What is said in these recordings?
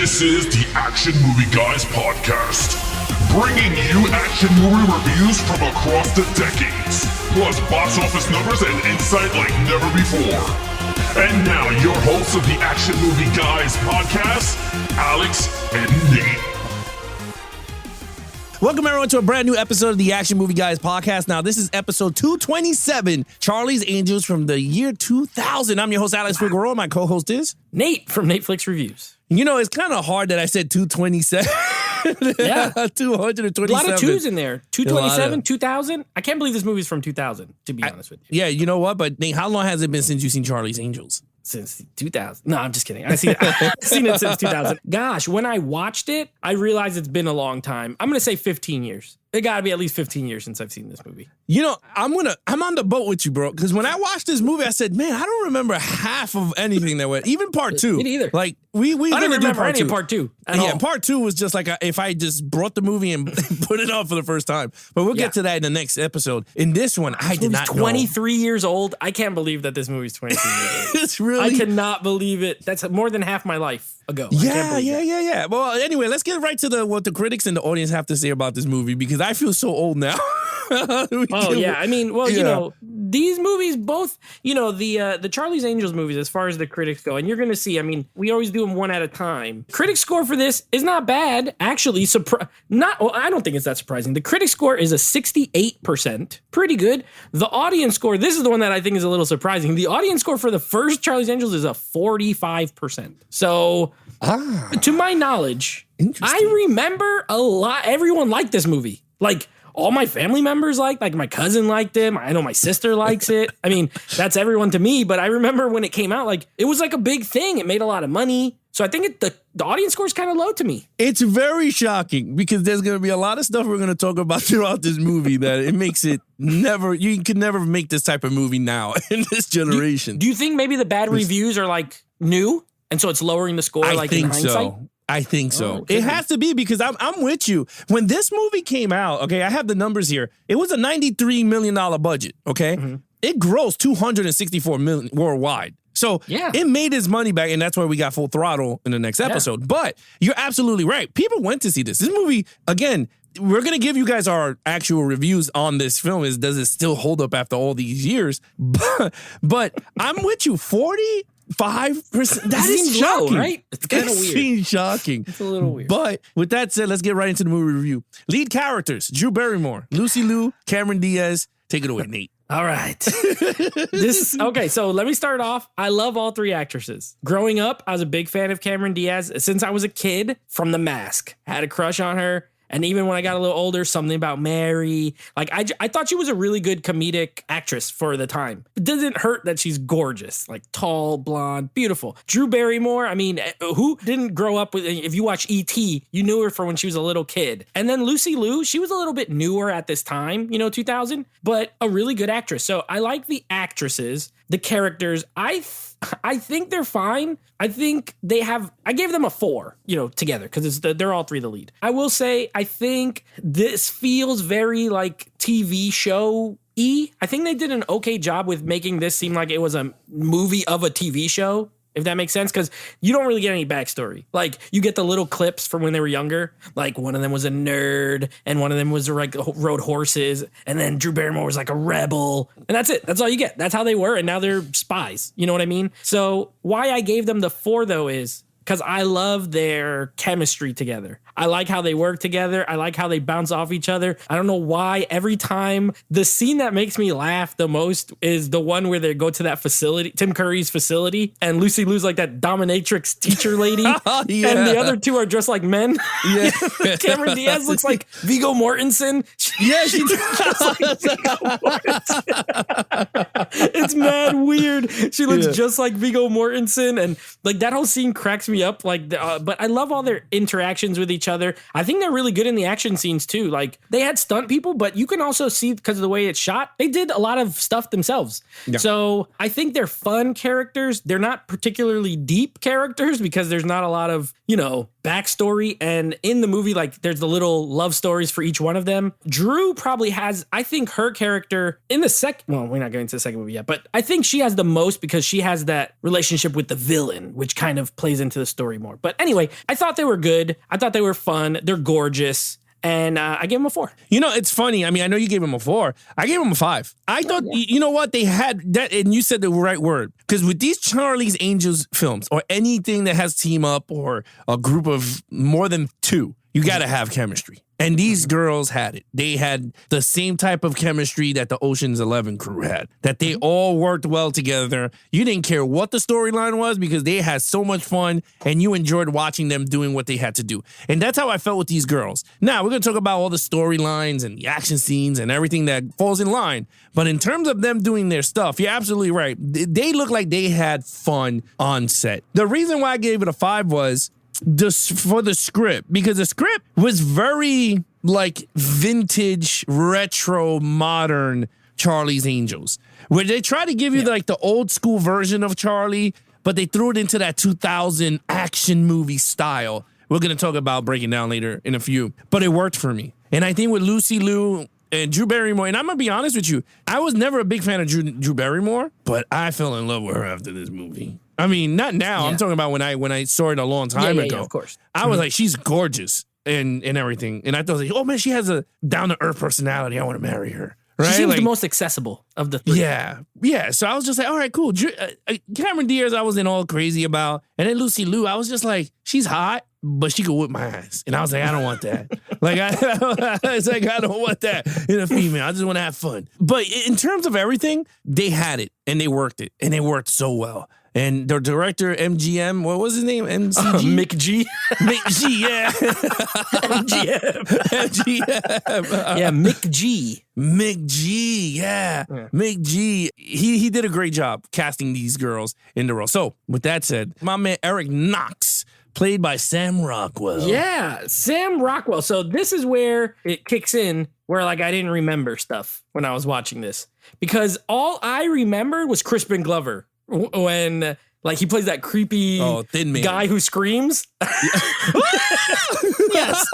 This is the Action Movie Guys podcast, bringing you action movie reviews from across the decades, plus box office numbers and insight like never before. And now, your hosts of the Action Movie Guys podcast, Alex and Nate. Welcome, everyone, to a brand new episode of the Action Movie Guys podcast. Now, this is episode 227, Charlie's Angels from the year 2000. I'm your host, Alex Figueroa. My co-host is Nate from Netflix Reviews. You know, it's kind of hard that I said 227. Yeah. 227. A lot of twos in there. 227, 2000. I can't believe this movie's from 2000, to be honest with you. Yeah, you know what? But Nate, how long has it been since you've seen Charlie's Angels? Since 2000. No, I'm just kidding. I've seen it since 2000. Gosh, when I watched it, I realized it's been a long time. I'm going to say 15 years. It got to be at least 15 years since I've seen this movie. You know, I'm on the boat with you, bro. Because when I watched this movie, I said, man, I don't remember half of anything that went. Even part two. Me neither. Like, we I don't remember part any two. of part two. Yeah, part two was just like if I just brought the movie and put it on for the first time. But we'll get to that in the next episode. In this one, I did not know. 23 years old. I can't believe that this movie's 23 years old. It's really... I cannot believe it. That's more than half my life ago. Yeah. Well, anyway, let's get right to what the critics and the audience have to say about this movie, because I feel so old now. I mean, well, you know, these movies both, you know, the Charlie's Angels movies, as far as the critics go, and you're going to see, I mean, we always do them one at a time. Critic score for this is not bad, actually. I don't think it's that surprising. The critic score is a 68%, pretty good. The audience score, this is the one that I think is a little surprising. The audience score for the first Charlie's Angels is a 45%. So, to my knowledge, I remember a lot. Everyone liked this movie. Like, all my family members like my cousin liked it. I know my sister likes it. I mean, that's everyone to me. But I remember when it came out, like, it was like a big thing. It made a lot of money. So I think the audience score is kind of low to me. It's very shocking because there's going to be a lot of stuff we're going to talk about throughout this movie that it makes it you could never make this type of movie now in this generation. Do you think maybe the bad reviews are like new? And so it's lowering the score in hindsight? I think so. It has to be, because I'm with you. When this movie came out, okay, I have the numbers here. It was a $93 million budget, okay? Mm-hmm. It grossed $264 million worldwide. So it made its money back, and that's why we got Full Throttle in the next episode. Yeah. But you're absolutely right. People went to see this. This movie, again, we're going to give you guys our actual reviews on this film. Does it still hold up after all these years? But I'm with you. 5%. That is shocking, low, right? It's kind of weird. Seems shocking. It's a little weird. But with that said, let's get right into the movie review. Lead characters: Drew Barrymore, Lucy Liu, Cameron Diaz. Take it away, Nate. All right. So let me start off. I love all three actresses. Growing up, I was a big fan of Cameron Diaz since I was a kid. From The Mask, had a crush on her. And even when I got a little older, Something About Mary. Like, I thought she was a really good comedic actress for the time. It doesn't hurt that she's gorgeous, like tall, blonde, beautiful. Drew Barrymore, I mean, who didn't grow up with, if you watch E.T., you knew her from when she was a little kid. And then Lucy Liu, she was a little bit newer at this time, 2000, but a really good actress. So I like the actresses, the characters. I think they're fine. I think I gave them a 4, together, because they're all three the lead. I will say, I think this feels very like TV show-y. I think they did an okay job with making this seem like it was a movie of a TV show, if that makes sense, because you don't really get any backstory. Like, you get the little clips from when they were younger. Like, one of them was a nerd, and one of them was like rode horses, and then Drew Barrymore was like a rebel, and that's it. That's all you get. That's how they were, and now they're spies. You know what I mean? So why I gave them the 4, though, is because I love their chemistry together. I like how they work together. I like how they bounce off each other. I don't know why every time the scene that makes me laugh the most is the one where they go to that facility, Tim Curry's facility, and Lucy Liu's like that dominatrix teacher lady. And the other two are dressed like men. Yeah. Cameron Diaz looks like Viggo Mortensen. Yeah, she does. It's mad weird. She looks just like Viggo Mortensen. And like that whole scene cracks me up. Like, but I love all their interactions with each other. I think they're really good in the action scenes too. Like, they had stunt people, but you can also see, because of the way it's shot, they did a lot of stuff themselves. Yeah. So I think they're fun characters. They're not particularly deep characters because there's not a lot of, backstory. And in the movie, like there's the little love stories for each one of them. Drew probably has, I think her character in the second, well, we're not getting to the second movie yet, but I think she has the most because she has that relationship with the villain, which kind of plays into the story more. But anyway, I thought they were good. I thought they were fun. They're gorgeous. And I gave him a 4. You know, it's funny. I mean, I know you gave him a 4. I gave him a 5. I thought, you know what? They had that, and you said the right word. Because with these Charlie's Angels films, or anything that has team up, or a group of more than 2, you got to have chemistry. And these girls had it. They had the same type of chemistry that the Ocean's 11 crew had, that they all worked well together. You didn't care what the storyline was because they had so much fun and you enjoyed watching them doing what they had to do. And that's how I felt with these girls. Now, we're going to talk about all the storylines and the action scenes and everything that falls in line. But in terms of them doing their stuff, you're absolutely right. They look like they had fun on set. The reason why I gave it a 5 was for the script, because the script was very like vintage, retro, modern Charlie's Angels, where they try to give you like the old school version of Charlie, but they threw it into that 2000 action movie style. We're going to talk about breaking down later in a few, but it worked for me. And I think with Lucy Liu and Drew Barrymore, and I'm going to be honest with you, I was never a big fan of Drew Barrymore, but I fell in love with her after this movie. I mean, not now. Yeah. I'm talking about when I saw it a long time ago. Yeah, of course. I was like, she's gorgeous and everything. And I thought, like, oh, man, she has a down-to-earth personality. I want to marry her. Right? She seems like, the most accessible of the 3. Yeah. Yeah. So I was just like, all right, cool. Cameron Diaz, I wasn't all crazy about. And then Lucy Liu, I was just like, she's hot, but she could whip my ass. And I was like, I don't want that. It's like, I don't want that in a female. I just want to have fun. But in terms of everything, they had it and they worked it. And they worked so well. And the director, MGM, what was his name? MCG? Mick G. Mick G, yeah. MGM. MGM. Yeah, Mick G. Mick G, yeah. Mick G, he did a great job casting these girls in the role. So, with that said, my man Eric Knox, played by Sam Rockwell. Yeah, Sam Rockwell. So this is where it kicks in, where like I didn't remember stuff when I was watching this. Because all I remembered was Crispin Glover. When like he plays that creepy thin man guy who screams. Yes.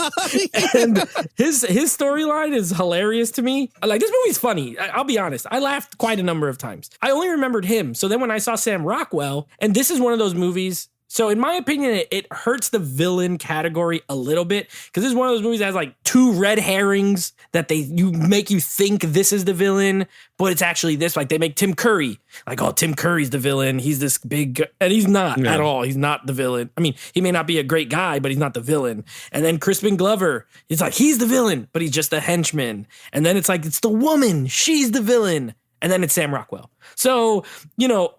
And his storyline is hilarious to me. Like, this movie's funny. I'll be honest. I laughed quite a number of times. I only remembered him. So then when I saw Sam Rockwell, and this is one of those movies. So in my opinion, it hurts the villain category a little bit, because this is one of those movies that has like 2 red herrings that make you think this is the villain, but it's actually this. Like they make Tim Curry like, oh, Tim Curry's the villain. He's this big, and he's not at all. He's not the villain. I mean, he may not be a great guy, but he's not the villain. And then Crispin Glover, it's like, he's the villain, but he's just a henchman. And then it's like, it's the woman. She's the villain. And then it's Sam Rockwell. So,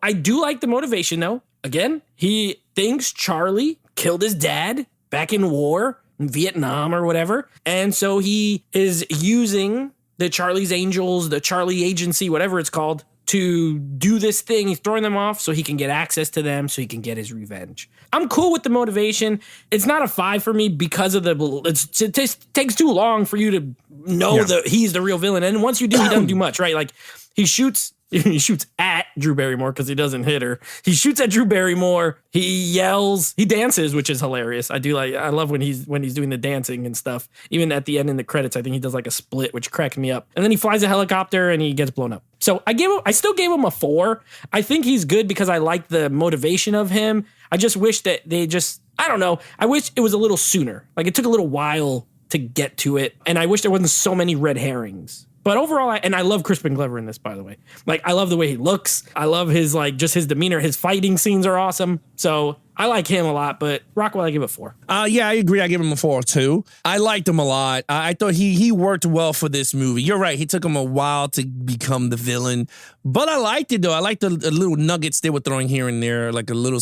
I do like the motivation though. Again, he thinks Charlie killed his dad back in war in Vietnam or whatever. And so he is using the Charlie's Angels, the Charlie Agency, whatever it's called, to do this thing. He's throwing them off so he can get access to them, so he can get his revenge. I'm cool with the motivation. It's not a 5 for me because of it takes too long for you to know that he's the real villain. And once you do, he doesn't do much, right? Like he shoots at Drew Barrymore because he doesn't hit her. He shoots at Drew Barrymore. He yells. He dances, which is hilarious. I love when he's doing the dancing and stuff. Even at the end in the credits, I think he does like a split, which cracked me up. And then he flies a helicopter and he gets blown up. So I still gave him a 4. I think he's good because I like the motivation of him. I just wish that I don't know. I wish it was a little sooner. Like it took a little while to get to it. And I wish there wasn't so many red herrings. But overall, I love Crispin Glover in this, by the way. Like, I love the way he looks. I love his, just his demeanor. His fighting scenes are awesome. So I like him a lot, but Rockwell, I give it a 4. Yeah, I agree. I give him a 4 too. I liked him a lot. I thought he worked well for this movie. You're right. He took him a while to become the villain, but I liked it though. I liked the little nuggets they were throwing here and there, like a little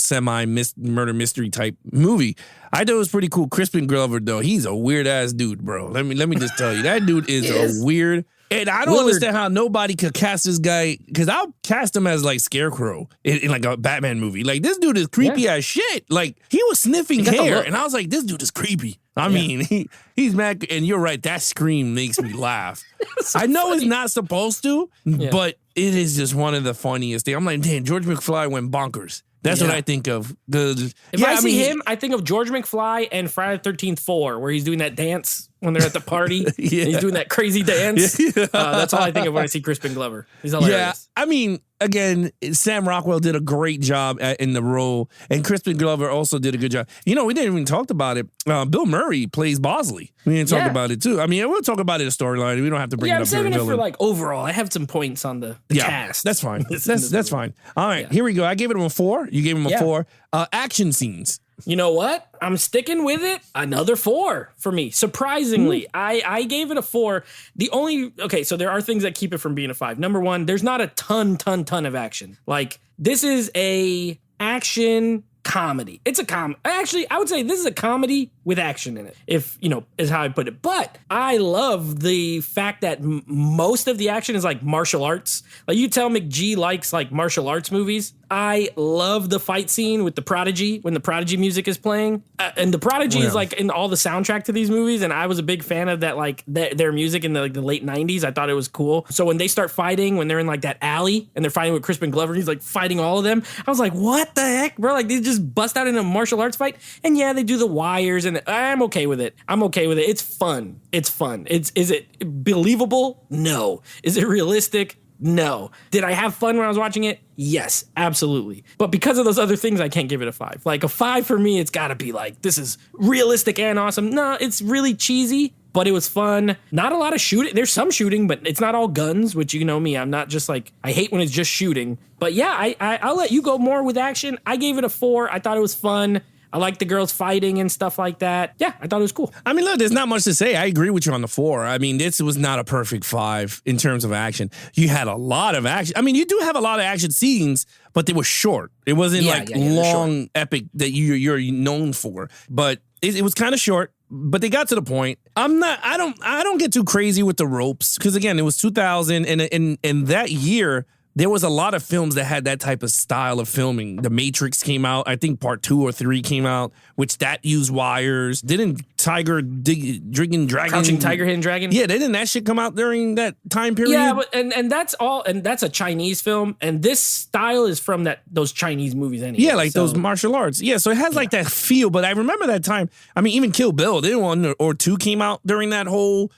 murder mystery type movie. I thought it was pretty cool. Crispin Glover though, he's a weird ass dude, bro. Let me just tell you, that dude is a weird. And I don't understand how nobody could cast this guy, because I'll cast him as like Scarecrow in like a Batman movie. Like, this dude is creepy as shit. Like, he was sniffing hair, and I was like, this dude is creepy. I mean, he's mad, and you're right, that scream makes me laugh. I know it's not supposed to, but it is just one of the funniest things. I'm like, damn, George McFly went bonkers. That's what Yeah. I think of. If I see him, I think of George McFly and Friday the 13th 4, where he's doing that dance when they're at the party. Yeah. And he's doing that crazy dance. Yeah. That's all I think of when I see Crispin Glover. He's hilarious. Yeah, I mean, again, Sam Rockwell did a great job in the role, and Crispin Glover also did a good job. You know, we didn't even talk about it. Bill Murray plays Bosley. We didn't talk about it too. I mean, we'll talk about it in storyline. We don't have to bring Yeah, it I'm up here. saving it for villain. like overall. I have some points on the cast. That's fine. This That's fine. All right, here we go. I gave him a 4. You gave him a 4. Action scenes. You know what? I'm sticking with it. Another 4 for me. Surprisingly, I gave it a 4. So there are things that keep it from being a 5. Number 1, there's not a ton of action. Like, this is a action comedy. It's a Actually, I would say this is a comedy with action in it, if, is how I put it. But I love the fact that most of the action is like martial arts. Like, you tell McG likes like martial arts movies. I love the fight scene with the Prodigy when the Prodigy music is playing. And the Prodigy is like in all the soundtrack to these movies. And I was a big fan of that, like their music in the late 90s. I thought it was cool. So when they start fighting, when they're in like that alley and they're fighting with Crispin Glover, he's like fighting all of them. I was like, what the heck, bro? Like, they just bust out in a martial arts fight. And yeah, they do the wires, and I'm okay with it. It's fun. Is it believable? No. Is it realistic? No. Did I have fun when I was watching it? Yes, absolutely. But because of those other things, I can't give it a 5. Like, a 5 for me, it's got to be like, this is realistic and awesome. No, it's really cheesy, but it was fun. Not a lot of shooting. There's some shooting, but it's not all guns, which, you know me, I'm not just like, I hate when it's just shooting. But yeah, I'll let you go more with action. I gave it a 4. I thought it was fun. I like the girls fighting and stuff like that. Yeah, I thought it was cool. I mean, look, there's not much to say. I agree with you on the 4. I mean, this was not a perfect 5 in terms of action. You had a lot of action. I mean, you do have a lot of action scenes, but they were short. It wasn't long, epic that you're known for. But it was kind of short. But they got to the point. I don't get too crazy with the ropes, because again, it was 2000, and in that year, there was a lot of films that had that type of style of filming. The Matrix came out. I think part 2 or 3 came out, which that used wires. Didn't Drinking Dragon? Crouching Tiger, Hidden Dragon? Yeah, didn't that shit come out during that time period? Yeah, but and that's all, and that's a Chinese film, and this style is from those Chinese movies anyway. Yeah, like those martial arts. Yeah, so it has like that feel, but I remember that time. I mean, even Kill Bill, didn't 1 or 2 came out during that whole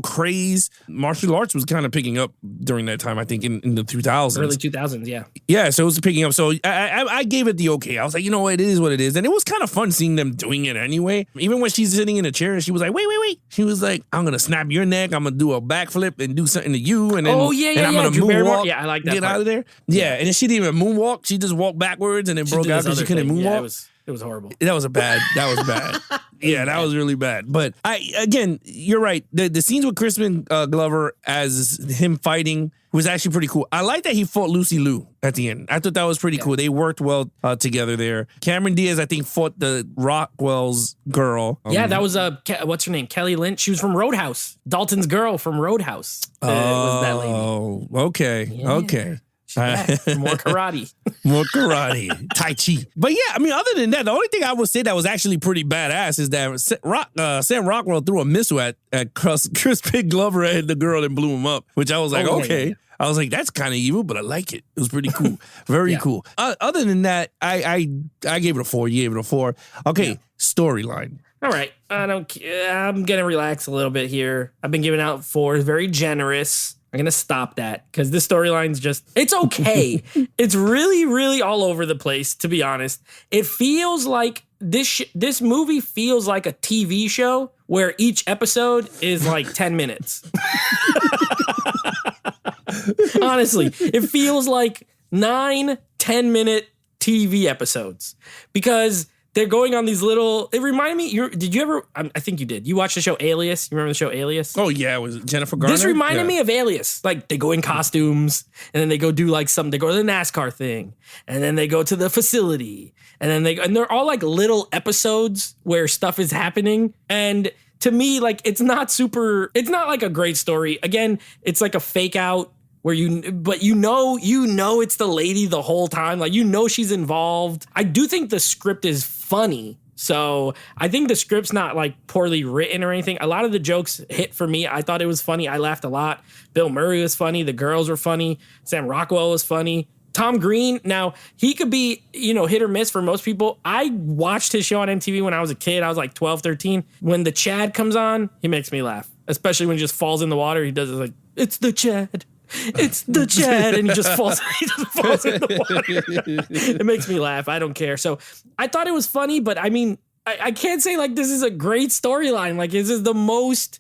craze. Martial arts was kind of picking up during that time, I think, in the 2000s. Early 2000s, yeah. Yeah, so it was picking up. So I gave it the okay. I was like, you know what, it is what it is. And it was kind of fun seeing them doing it anyway. Even when she's sitting in a chair and she was like, wait. She was like, I'm going to snap your neck. I'm going to do a backflip and do something to you. And then, I'm going to moonwalk. Yeah, I like that Get part. out of there. Yeah, and then she didn't even moonwalk. She just walked backwards and then broke out because she couldn't moonwalk. Yeah, it was horrible. That was bad. Yeah, that was really bad. But you're right. The scenes with Crispin Glover as him fighting was actually pretty cool. I like that he fought Lucy Liu at the end. I thought that was pretty cool. They worked well together there. Cameron Diaz, I think, fought the Rockwell's girl. Yeah, that was what's her name? Kelly Lynch. She was from Roadhouse. Dalton's girl from Roadhouse. Was that lady. Oh, okay. Yeah. Okay. More karate. More karate. Tai Chi. But yeah, I mean, other than that, the only thing I would say that was actually pretty badass is that Sam Rockwell threw a missile at Crispin Glover and the girl and blew him up, which I was like, okay. Yeah. I was like, that's kind of evil, but I like it. It was pretty cool. Very cool. Other than that, I gave it a 4. You gave it a 4. Okay, storyline. All right. I'm going to relax a little bit here. I've been giving out 4s, very generous. I'm going to stop that because this storyline's it's okay. It's really, really all over the place, to be honest. It feels like this movie feels like a TV show where each episode is like 10 minutes. Honestly, it feels like 9, 10-minute TV episodes because they're going on these little. It reminded me. Did you ever? I think you did. You watched the show Alias. You remember the show Alias? Oh yeah, it was Jennifer Garner. This reminded me of Alias. Like they go in costumes, and then they go do like something. They go to the NASCAR thing, and then they go to the facility, and then they're all like little episodes where stuff is happening. And to me, like it's not like a great story. Again, it's like a fake out. Where you know it's the lady the whole time. Like, she's involved. I do think the script is funny. So I think the script's not like poorly written or anything. A lot of the jokes hit for me. I thought it was funny. I laughed a lot. Bill Murray was funny. The girls were funny. Sam Rockwell was funny. Tom Green, now he could be, hit or miss for most people. I watched his show on MTV when I was a kid. I was like 12, 13. When the Chad comes on, he makes me laugh, especially when he just falls in the water. He does it like, it's the Chad. It's the Chad. And he just falls in the water. It makes me laugh. I don't care. So I thought it was funny, but I mean, I can't say like this is a great storyline. Like this is the most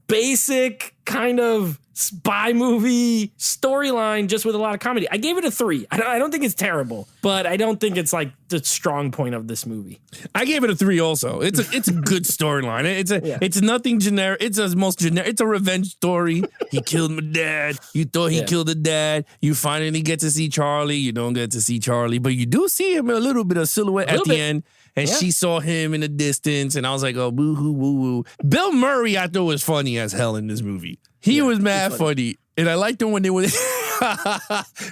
basic kind of spy movie storyline just with a lot of comedy. I gave it a 3. I don't think it's terrible, but I don't think it's like the strong point of this movie. I gave it a 3 also. It's a good storyline. It's nothing generic. It's the most generic. It's a revenge story. He killed my dad. You thought he killed the dad. You finally get to see Charlie. You don't get to see Charlie, but you do see him a little bit of silhouette at the end. And she saw him in the distance, and I was like, oh, boo-hoo, woo-woo. Bill Murray, I thought was funny as hell in this movie. He was mad funny. And I liked him when they were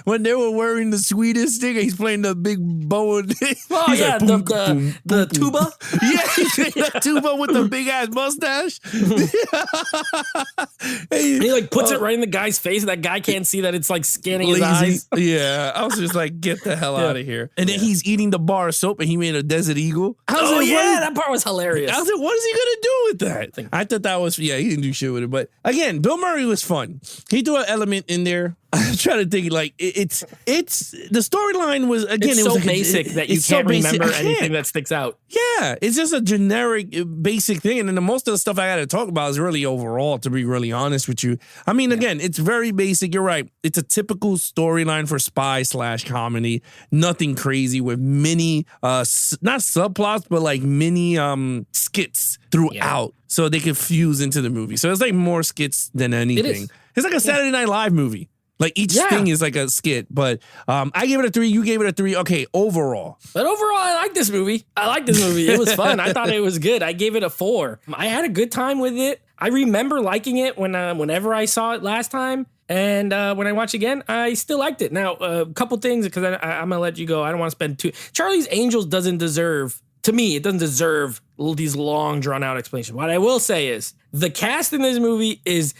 wearing the sweetest thing. He's playing the big bow. Oh, yeah, like, the tuba. Yeah, he's playing the tuba with the big ass mustache. He like puts it right in the guy's face, and that guy can't see that it's like scanning his eyes. Yeah, I was just like, get the hell out of here. And then he's eating the bar of soap, and he made a Desert Eagle. That part was hilarious. I was like, what is he gonna do with that? I thought that was he didn't do shit with it. But again, Bill Murray was fun. He threw an element in there. I'm trying to think like it's the storyline was again it's it was so like basic that you can't remember anything that sticks out. Yeah, it's just a generic basic thing, and then most of the stuff I got to talk about is really overall. To be really honest with you, I mean, again, it's very basic. You're right. It's a typical storyline for spy/comedy. Nothing crazy with many not subplots, but like mini skits throughout, so they can fuse into the movie. So it's like more skits than anything. It's like a Saturday Night Live movie. Like each thing is like a skit, but I gave it a 3. You gave it a 3. Okay, overall. But overall, I like this movie. It was fun. I thought it was good. I gave it a 4. I had a good time with it. I remember liking it whenever I saw it last time. And when I watch again, I still liked it. Now, a couple things, because I'm going to let you go. I don't want to spend too... Charlie's Angels doesn't deserve... To me, it doesn't deserve these long, drawn-out explanations. What I will say is the cast in this movie is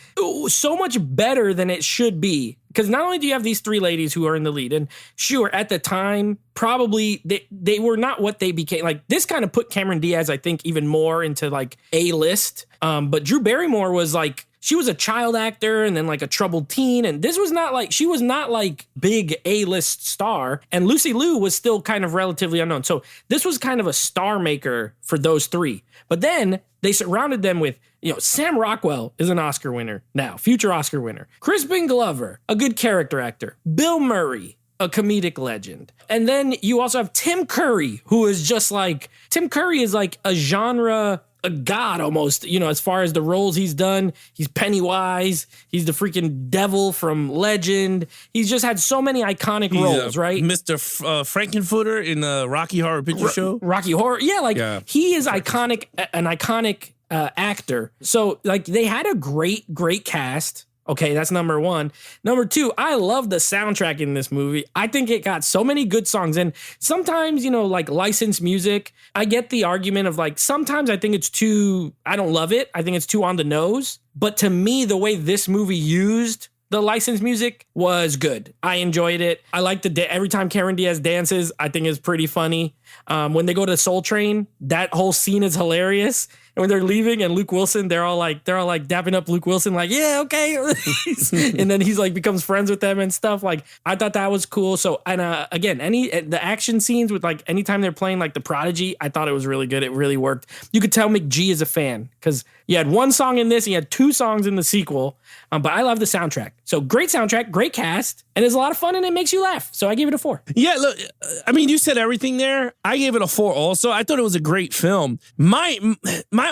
so much better than it should be. Because not only do you have these 3 ladies who are in the lead, and sure, at the time, probably they were not what they became. Like, this kind of put Cameron Diaz, I think, even more into, like, A-list. But Drew Barrymore was, like... She was a child actor and then like a troubled teen. And this was not like, she was not like big A-list star. And Lucy Liu was still kind of relatively unknown. So this was kind of a star maker for those 3. But then they surrounded them with, Sam Rockwell is an Oscar winner now, future Oscar winner. Crispin Glover, a good character actor. Bill Murray, a comedic legend. And then you also have Tim Curry, who is just like, Tim Curry is like a genre... a god almost, as far as the roles he's done. He's Pennywise. He's the freaking devil from Legend. He's just had so many iconic roles, right? Mr. Frankenfooter in the Rocky Horror Picture Show. Rocky Horror. Yeah, he is iconic, an iconic actor. So like they had a great cast. Okay, that's number 1. Number 2, I love the soundtrack in this movie. I think it got so many good songs. And sometimes, like licensed music, I get the argument of like, sometimes I think it's too, I don't love it. I think it's too on the nose. But to me, the way this movie used the licensed music was good. I enjoyed it. I like every time Cameron Diaz dances, I think is pretty funny. When they go to Soul Train, that whole scene is hilarious. And when they're leaving and Luke Wilson, they're all like dapping up Luke Wilson, like, yeah, okay. And then he's like becomes friends with them and stuff. Like, I thought that was cool. So, and again, the action scenes with like anytime they're playing like The Prodigy, I thought it was really good. It really worked. You could tell McG is a fan because you had 1 song in this and you had 2 songs in the sequel. But I love the soundtrack. So great soundtrack, great cast, and it's a lot of fun and it makes you laugh. So I gave it a 4. Yeah, look, I mean, you said everything there. I gave it a 4 also. I thought it was a great film. My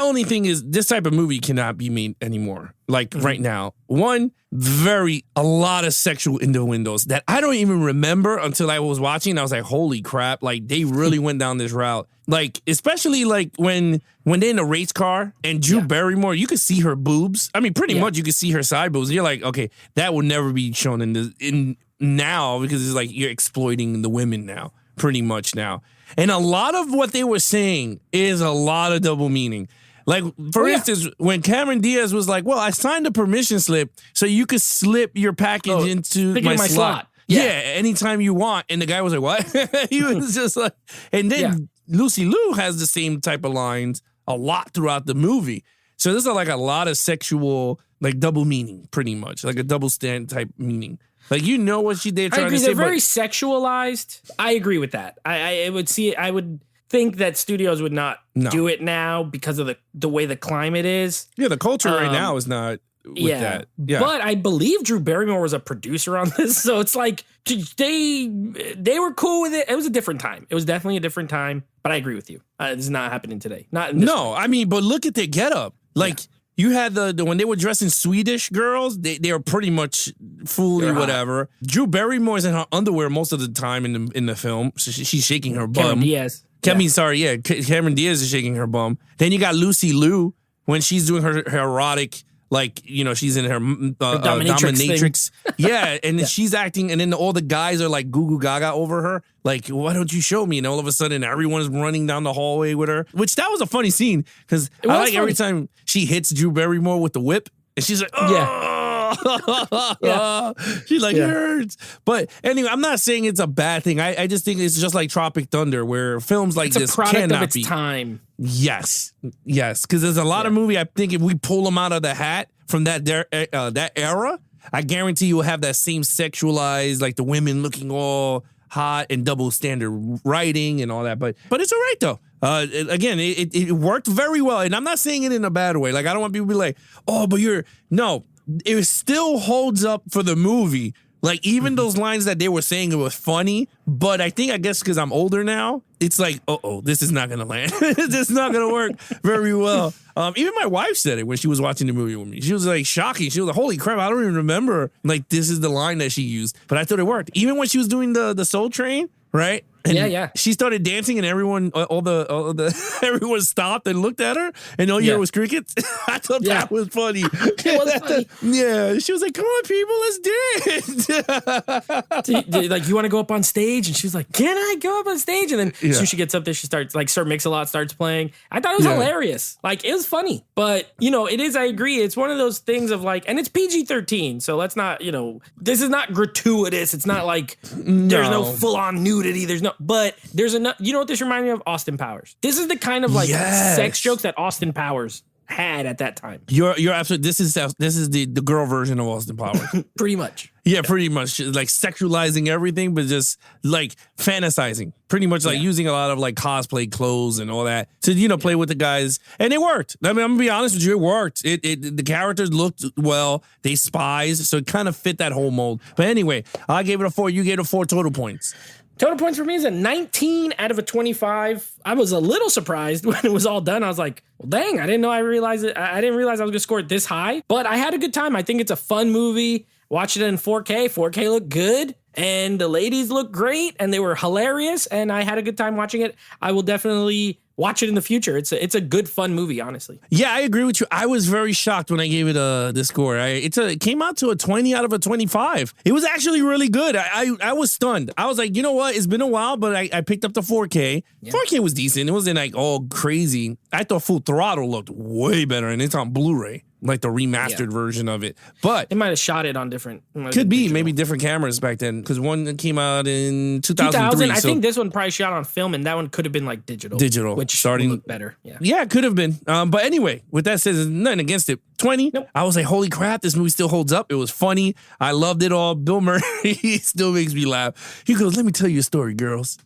only thing is this type of movie cannot be made anymore. Like right now. One, a lot of sexual innuendos that I don't even remember until I was watching. I was like, holy crap. Like they really went down this route. Like, especially like when they're in a race car and Drew Barrymore, you could see her boobs. I mean, pretty much you could see her side boobs. You're like, okay, that will never be shown in now because it's like you're exploiting the women now, pretty much now. And a lot of what they were saying is a lot of double meaning. Like, for instance, when Cameron Diaz was like, well, I signed a permission slip so you could slip your package into my slot. Yeah, anytime you want. And the guy was like, what? He was just like, and then Lucy Liu has the same type of lines a lot throughout the movie. So there's like a lot of sexual, like double meaning, pretty much, like a double stand type meaning. Like, you know what they're trying to say. They're very sexualized. I agree with that. I would think that studios would not do it now because of the way the climate is. Yeah, the culture right now is not with that. Yeah. But I believe Drew Barrymore was a producer on this, so it's like they were cool with it. It was a different time. It was definitely a different time, but I agree with you. This is not happening today. Not in this way. I mean, but look at their getup. Like, you had the when they were dressing Swedish girls, they were pretty much fully whatever. Drew Barrymore's in her underwear most of the time in the film. So she's shaking her bum. Cameron Diaz. Cameron Diaz is shaking her bum. Then you got Lucy Liu when she's doing her erotic, like, you know, she's in her dominatrix. Yeah, and then she's acting, and then all the guys are like goo goo gaga over her. Like, why don't you show me? And all of a sudden, everyone is running down the hallway with her. Which, that was a funny scene, because I like funny. Every time she hits Drew Barrymore with the whip, and she's like, oh. She like hurts. But anyway, I'm not saying it's a bad thing. I just think it's just like Tropic Thunder, where films like this cannot be. Time. Yes, because there's a lot of movie. I think if we pull them out of the hat from that era, I guarantee you'll have that same sexualized, like the women looking all hot and double standard writing and all that. But it's all right though. Again, it worked very well, and I'm not saying it in a bad way. Like, I don't want people to be like, oh, but it still holds up for the movie. Like, even those lines that they were saying, it was funny, but I guess because I'm older now, it's like, this is not going to land. This is not going to work very well. Even my wife said it when she was watching the movie with me. She was like shocking. She was like, holy crap, I don't even remember. Like, this is the line that she used. But I thought it worked. Even when she was doing the Soul Train, right? And she started dancing, and everyone, everyone stopped and looked at her, and all you heard was crickets. I thought that was funny. It was funny. Yeah, she was like, "Come on, people, let's dance." Like, you want to go up on stage? And she was like, "Can I go up on stage?" And then as soon as she gets up there, she starts like Sir Mix-a-Lot starts playing. I thought it was hilarious. Like, it was funny, but it is. I agree. It's one of those things of like, and it's PG-13, so let's not. This is not gratuitous. It's not like there's no full-on nudity. There's no. But there's enough. You know what this reminded me of? Austin Powers. This is the kind of like sex jokes that Austin Powers had at that time. You're absolutely. This is the girl version of Austin Powers. Pretty much. Yeah, pretty much. Like sexualizing everything, but just like fantasizing. Pretty much like using a lot of like cosplay clothes and all that to play with the guys, and it worked. I mean, I'm gonna be honest with you, it worked. The characters looked well. They spies, so it kind of fit that whole mold. But anyway, I gave it a 4. You gave it 4 total points. Total points for me is a 19 out of a 25. I was a little surprised when it was all done. I was like, well, dang, I didn't realize I was going to score it this high. But I had a good time. I think it's a fun movie. Watched it in 4K. 4K looked good. And the ladies looked great. And they were hilarious. And I had a good time watching it. I will definitely watch it in the future. It's a good, fun movie, honestly. Yeah, I agree with you. I was very shocked when I gave it the score. It came out to a 20 out of a 25. It was actually really good. I was stunned. I was like, you know what? It's been a while, but I picked up the 4K. Yeah. 4K was decent. It wasn't like all crazy. I thought Full Throttle looked way better, and it's on Blu-ray. Like the remastered version of it. But they might have shot it on different. Could be maybe different cameras back then, because one came out in 2003. I think this one probably shot on film, and that one could have been like digital, which starting look better. Yeah, it could have been. But anyway, with that said, there's nothing against it. 20. Nope. I was like, holy crap, this movie still holds up. It was funny. I loved it all. Bill Murray still makes me laugh. He goes, "Let me tell you a story, girls."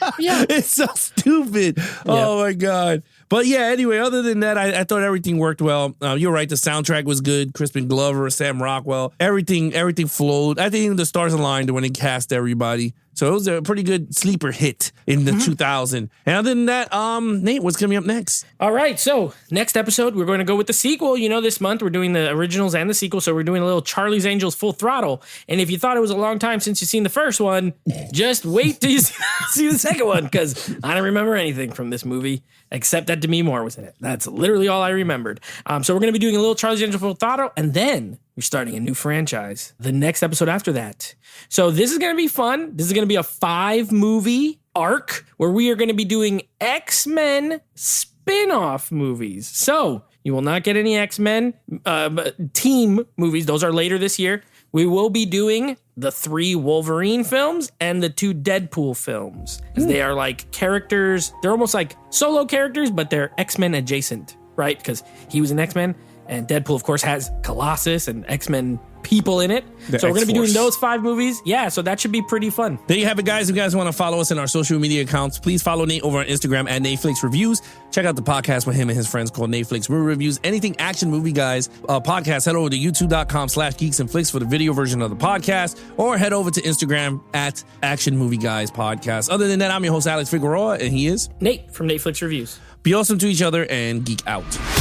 It's so stupid. Yeah. Oh my God. But yeah, anyway, other than that, I thought everything worked well. You're right. The soundtrack was good. Crispin Glover, Sam Rockwell, everything flowed. I think the stars aligned when they cast everybody. So it was a pretty good sleeper hit in the 2000. And other than that, Nate, what's coming up next? All right. So next episode, we're going to go with the sequel. This month we're doing the originals and the sequel. So we're doing a little Charlie's Angels Full Throttle. And if you thought it was a long time since you've seen the first one, just wait till you see the second one, because I don't remember anything from this movie except that Demi Moore was in it. That's literally all I remembered. So we're going to be doing a little Charlie's Angels Full Throttle, and then we're starting a new franchise the next episode after that. So this is going to be fun. This is going to be a 5-movie arc where we are going to be doing X-Men spin-off movies. So you will not get any X-Men team movies. Those are later this year. We will be doing the 3 Wolverine films and the 2 Deadpool films. They are like characters, they're almost like solo characters, but they're X-Men adjacent, right? Because he was an X-Men, and Deadpool, of course, has Colossus and X-Men people in it. So we're going to be doing those 5 movies. Yeah, so that should be pretty fun. There you have it, guys. If you guys want to follow us in our social media accounts, please follow Nate over on Instagram at Netflix Reviews. Check out the podcast with him and his friends called Netflix Movie Reviews. Anything Action Movie Guys podcast, head over to youtube.com/Geeks and Flicks for the video version of the podcast, or head over to Instagram at Action Movie Guys Podcast. Other than that, I'm your host, Alex Figueroa, and he is Nate from Netflix Reviews. Be awesome to each other and geek out.